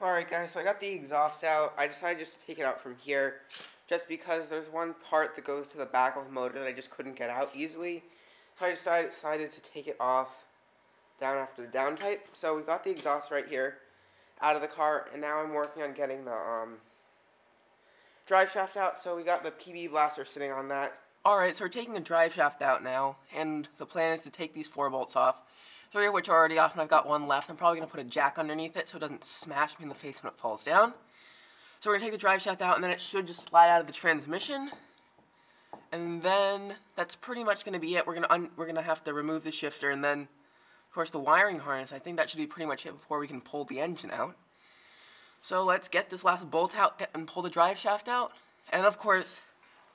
Alright guys, so I got the exhaust out. I decided just to take it out from here just because there's one part that goes to the back of the motor that I just couldn't get out easily. So I decided to take it off down after the downpipe. So we got the exhaust right here out of the car, and now I'm working on getting the drive shaft out. So we got the PB blaster sitting on that. Alright, so we're taking the drive shaft out now, and the plan is to take these 4 bolts off. 3 of which are already off, and I've got 1 left. I'm probably going to put a jack underneath it so it doesn't smash me in the face when it falls down. So we're going to take the drive shaft out, and then it should just slide out of the transmission. And then that's pretty much going to be it. We're going to have to remove the shifter, and then, of course, the wiring harness. I think that should be pretty much it before we can pull the engine out. So let's get this last bolt out and pull the drive shaft out. And, of course,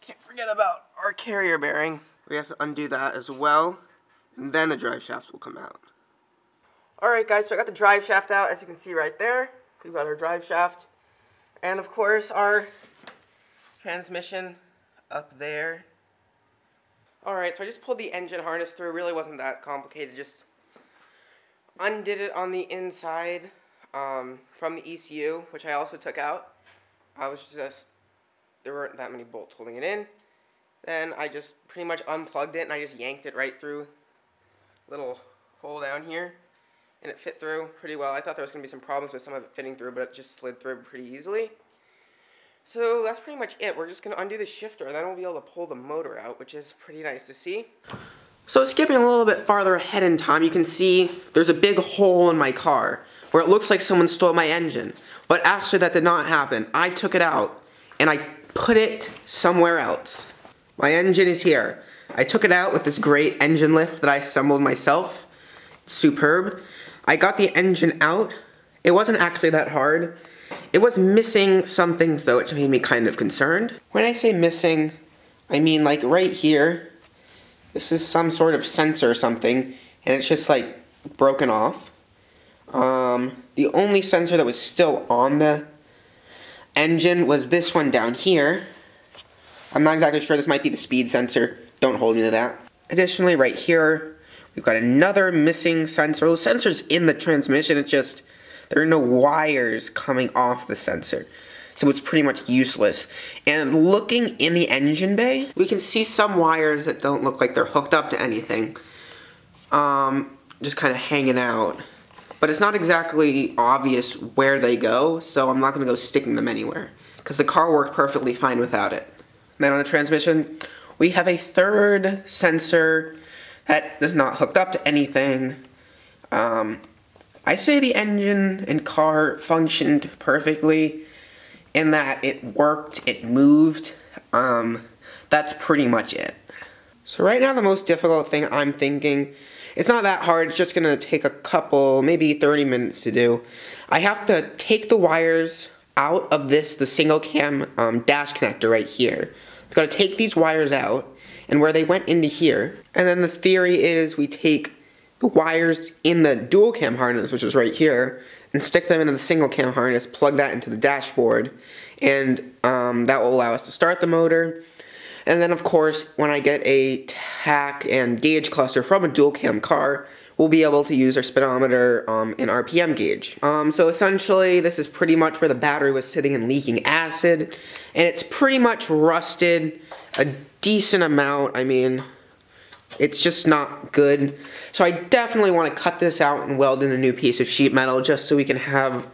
can't forget about our carrier bearing. We have to undo that as well, and then the drive shaft will come out. Alright guys, so I got the drive shaft out, as you can see right there. We've got our drive shaft. And of course our transmission up there. Alright, so I just pulled the engine harness through. It really wasn't that complicated. Just undid it on the inside from the ECU, which I also took out. There weren't that many bolts holding it in. Then I just pretty much unplugged it and I just yanked it right through a little hole down here. And it fit through pretty well. I thought there was going to be some problems with some of it fitting through, but it just slid through pretty easily. So that's pretty much it. We're just going to undo the shifter, and then we'll be able to pull the motor out, which is pretty nice to see. So skipping a little bit farther ahead in time, you can see there's a big hole in my car where it looks like someone stole my engine. But actually that did not happen. I took it out, and I put it somewhere else. My engine is here. I took it out with this great engine lift that I assembled myself. It's superb. I got the engine out. It wasn't actually that hard. It was missing some things though, which made me kind of concerned. When I say missing, I mean like right here. This is some sort of sensor or something, and it's just like broken off. The only sensor that was still on the engine was this one down here. I'm not exactly sure, this might be the speed sensor. Don't hold me to that. Additionally, right here, we've got another missing sensor. The sensor's in the transmission, it's just, there are no wires coming off the sensor. So it's pretty much useless. And looking in the engine bay, we can see some wires that don't look like they're hooked up to anything. Just kind of hanging out. But it's not exactly obvious where they go, so I'm not going to go sticking them anywhere. Because the car worked perfectly fine without it. Then on the transmission, we have a third sensor that is not hooked up to anything. I say the engine and car functioned perfectly in that it worked, it moved. That's pretty much it. So right now the most difficult thing I'm thinking, it's not that hard, it's just going to take a couple, maybe 30 minutes to do. I have to take the wires out of the single cam dash connector right here. I've got to take these wires out, and where they went into here. And then the theory is we take the wires in the dual cam harness, which is right here, and stick them into the single cam harness, plug that into the dashboard, and that will allow us to start the motor. And then of course, when I get a tach and gauge cluster from a dual cam car, we'll be able to use our speedometer and RPM gauge. So essentially, this is pretty much where the battery was sitting and leaking acid, and it's pretty much rusted a decent amount. I mean, it's just not good. So I definitely want to cut this out and weld in a new piece of sheet metal just so we can have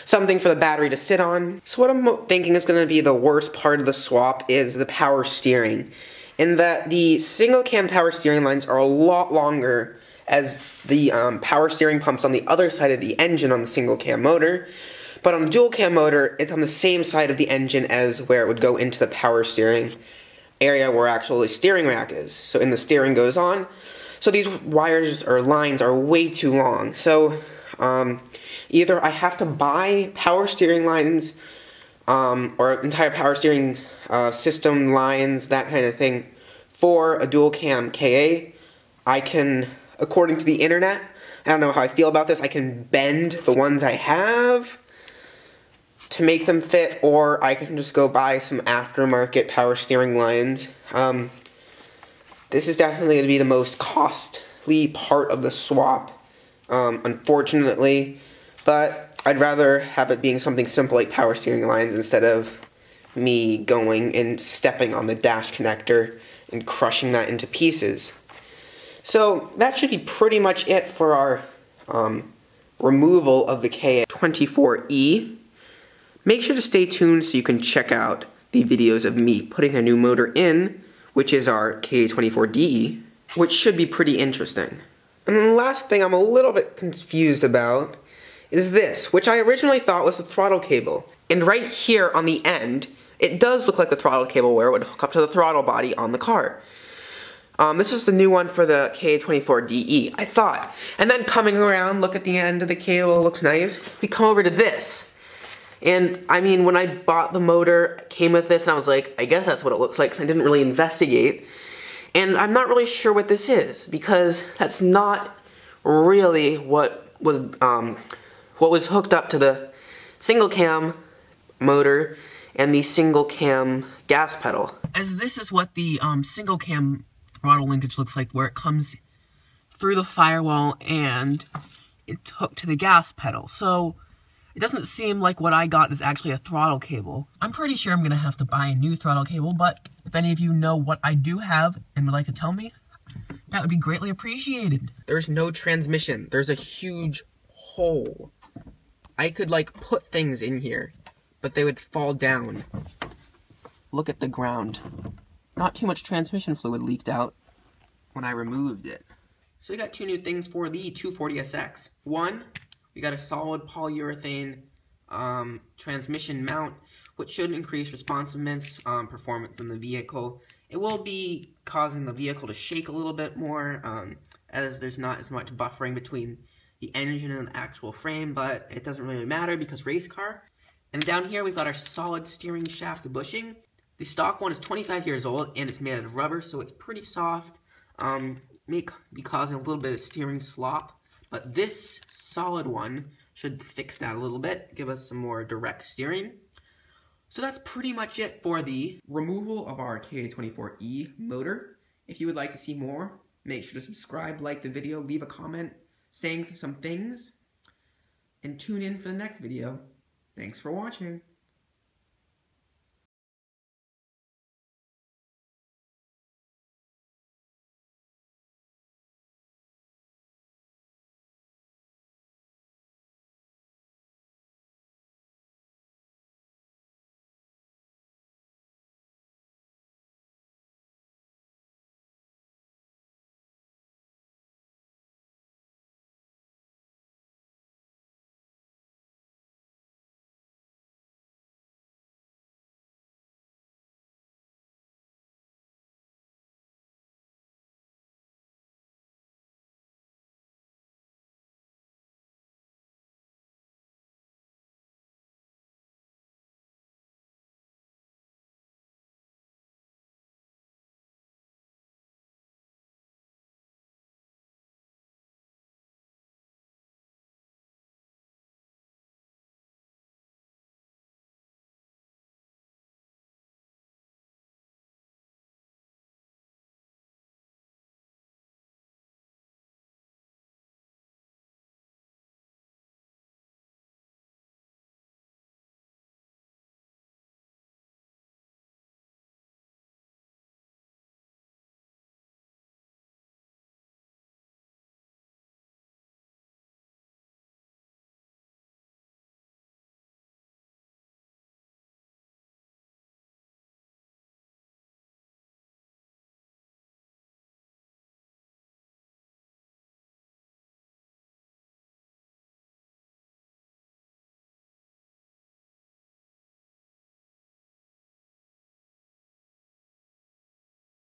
something for the battery to sit on. So what I'm thinking is going to be the worst part of the swap is the power steering. In that the single cam power steering lines are a lot longer as the power steering pumps on the other side of the engine on the single cam motor. But on the dual cam motor, it's on the same side of the engine as where it would go into the power steering area where actually the steering rack is. So and the steering goes on. So these wires or lines are way too long. So either I have to buy power steering lines or entire power steering system lines, that kind of thing, for a dual cam KA. I can, according to the internet, I don't know how I feel about this, I can bend the ones I have to make them fit, or I can just go buy some aftermarket power steering lines. This is definitely going to be the most costly part of the swap, unfortunately, but I'd rather have it being something simple like power steering lines instead of me going and stepping on the dash connector and crushing that into pieces. So that should be pretty much it for our removal of the KA24E. Make sure to stay tuned so you can check out the videos of me putting a new motor in, which is our KA24DE, which should be pretty interesting. And then the last thing I'm a little bit confused about is this, which I originally thought was the throttle cable. And right here on the end, it does look like the throttle cable where it would hook up to the throttle body on the car. This is the new one for the KA24DE, I thought. And then coming around, look at the end of the cable, looks nice. We come over to this. And I mean, when I bought the motor, it came with this and I was like, I guess that's what it looks like, because I didn't really investigate. And I'm not really sure what this is, because that's not really what was hooked up to the single cam motor and the single cam gas pedal. As this is what the single cam throttle linkage looks like, where it comes through the firewall and it's hooked to the gas pedal. So it doesn't seem like what I got is actually a throttle cable. I'm pretty sure I'm gonna have to buy a new throttle cable, but if any of you know what I do have and would like to tell me, that would be greatly appreciated. There's no transmission. There's a huge hole. I could like put things in here, but they would fall down. Look at the ground. Not too much transmission fluid leaked out when I removed it. So we got two new things for the 240SX. One, we got a solid polyurethane transmission mount, which should increase responsiveness, performance in the vehicle. It will be causing the vehicle to shake a little bit more, as there's not as much buffering between the engine and the actual frame, but it doesn't really matter because race car. And down here we've got our solid steering shaft bushing. The stock one is 25 years old and it's made out of rubber, so it's pretty soft. May be causing a little bit of steering slop, but this solid one should fix that a little bit, give us some more direct steering. So that's pretty much it for the removal of our KA24E motor. If you would like to see more, make sure to subscribe, like the video, leave a comment saying some things, and tune in for the next video. Thanks for watching.